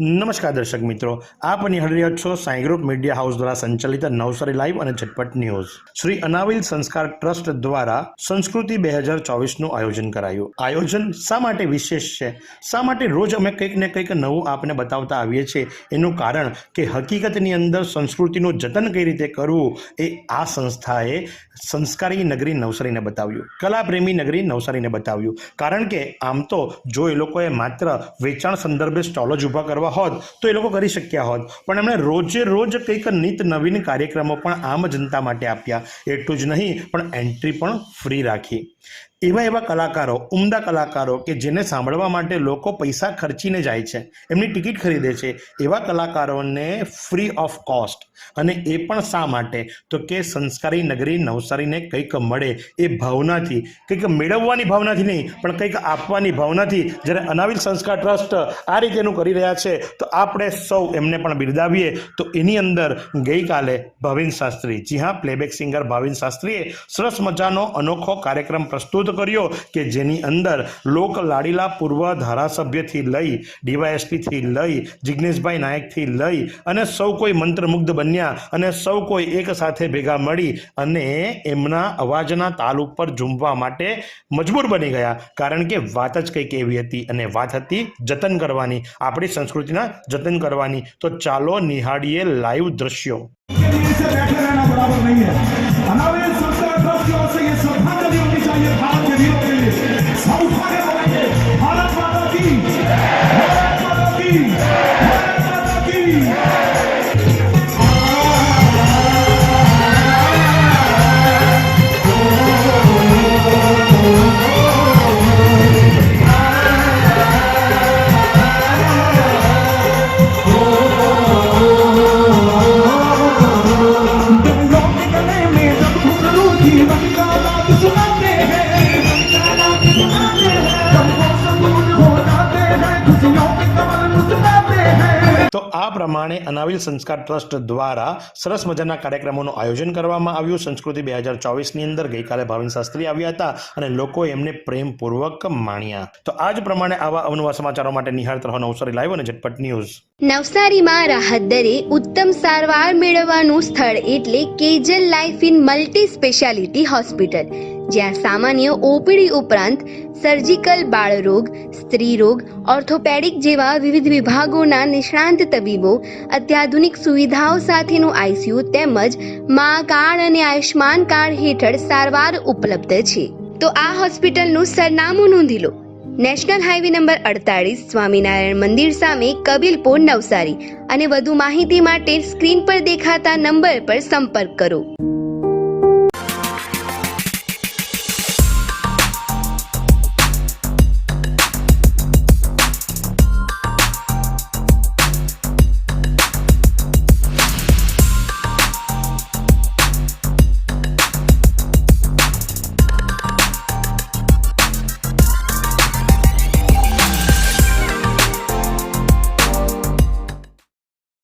નમસ્કાર દર્શક મિત્રો, આપ નિહાળી રહ્યા છો સાંઈ ગ્રુપ મીડિયા હાઉસ દ્વારા સંચાલિત નવસારી લાઈવ અને ઝટપટ ન્યૂઝ. શ્રી અનાવિલ સંસ્કાર ટ્રસ્ટ દ્વારા સંસ્કૃતિ 2024નું આયોજન કરાયું. આયોજન શા માટે વિશેષ છે, શા માટે રોજ અમે કંઈક ને કંઈક નવું આપને બતાવતા આવીએ છીએ, એનું કારણ કે હકીકતની અંદર સંસ્કૃતિનું જતન કઈ રીતે કરવું એ આ સંસ્થાએ સંસ્કારી નગરી નવસારીને બતાવ્યું, કલાપ્રેમી નગરી નવસારીને બતાવ્યું. કારણ કે આમ તો જો એ લોકોએ માત્ર વેચાણ સંદર્ભે સ્ટોલો જ ઊભા કરવા હોત તો એ લોકો કરી શક્યા હોત, પણ એમણે રોજે રોજ કંઈક નિત નવીન કાર્યક્રમો પણ આમ જનતા માટે આપ્યા. એટલું જ નહીં પણ એન્ટ્રી પણ ફ્રી રાખી. એવા કલાકારો, ઉમદા કલાકારો કે જેને સાંભળવા માટે લોકો પૈસા ખર્ચીને જાય છે, એમની ટિકિટ ખરીદે છે, એવા કલાકારોને ફ્રી ઓફ કોસ્ટ. અને એ પણ શા માટે? તો કે સંસ્કારી નગરી નવસારીને કંઈક મળે એ ભાવનાથી, કંઈક મેળવવાની ભાવનાથી નહીં પણ કંઈક આપવાની ભાવનાથી જ્યારે અનાવિલ સંસ્કાર ટ્રસ્ટ આ રીતેનું કરી રહ્યા છે તો આપણે સૌ એમને પણ બિરદાવીએ. તો એની અંદર ગઈકાલે ભાવિન શાસ્ત્રી, જી હા, પ્લેબેક સિંગર ભાવિન શાસ્ત્રીએ સરસ મજાનો અનોખો કાર્યક્રમ પ્રસ્તુત કર્યો કે જેની અંદર લોક લાડીલા પૂર્વ ધારાસભ્યથી લઈ ડીવાયએસપીથી લઈ જિગ્નેશભાઈ નાયકથી લઈ અને સૌ કોઈ મંત્રમુગ્ધ બન્યા અને સૌ કોઈ એક સાથે ભેગા મળી અને એમના અવાજના તાલ ઉપર ઝૂમવા માટે મજબૂર બની ગયા. કારણ કે વાત જ કંઈક એવી હતી અને વાત હતી જતન કરવાની, આપણી સંસ્કૃતિના જતન કરવાની. તો ચાલો નિહાળીએ લાઈવ દ્રશ્યો. તો આ પ્રમાણે અનાવિલ સંસ્કાર ટ્રસ્ટ દ્વારા સરસ મજાના કાર્યક્રમોનું આયોજન કરવામાં આવ્યું. સંસ્કૃતિ 2024ની અંદર ગઈકાલે ભાવિન શાસ્ત્રી આવ્યા હતા અને લોકો એમને પ્રેમપૂર્વક માણ્યા. તો આ જ પ્રમાણે આવા અવનવા સમાચારો માટે નિહાળતા રહો નવસારી લાઈવ અને ઝટપટ ન્યૂઝ. નવસારીમાં રાહત દરે ઉત્તમ સારવાર મેળવવાનું સ્થળ એટલે Kejal life in multi speciality hospital, જ્યાં સામાન્ય ઓપીડી ઉપરાંત સર્જિકલ, બાળરોગ, સ્ત્રી રોગ, ઓર્થોપેડિક જેવા વિવિધ વિભાગોના નિષ્ણાંત તબીબો, અત્યાધુનિક સુવિધાઓ સાથેનું આઈસીયુ તેમજ મા કાર્ડ અને આયુષ્માન કાર્ડ હેઠળ સારવાર ઉપલબ્ધ છે. તો આ હોસ્પિટલનું સરનામું નોંધી લો. નેશનલ હાઈવે નંબર 48, સ્વામિનારાયણ મંદિર સામે, કબીલપુર, નવસારી. અને વધુ માહિતી માટે સ્ક્રીન પર દેખાતા નંબર પર સંપર્ક કરો.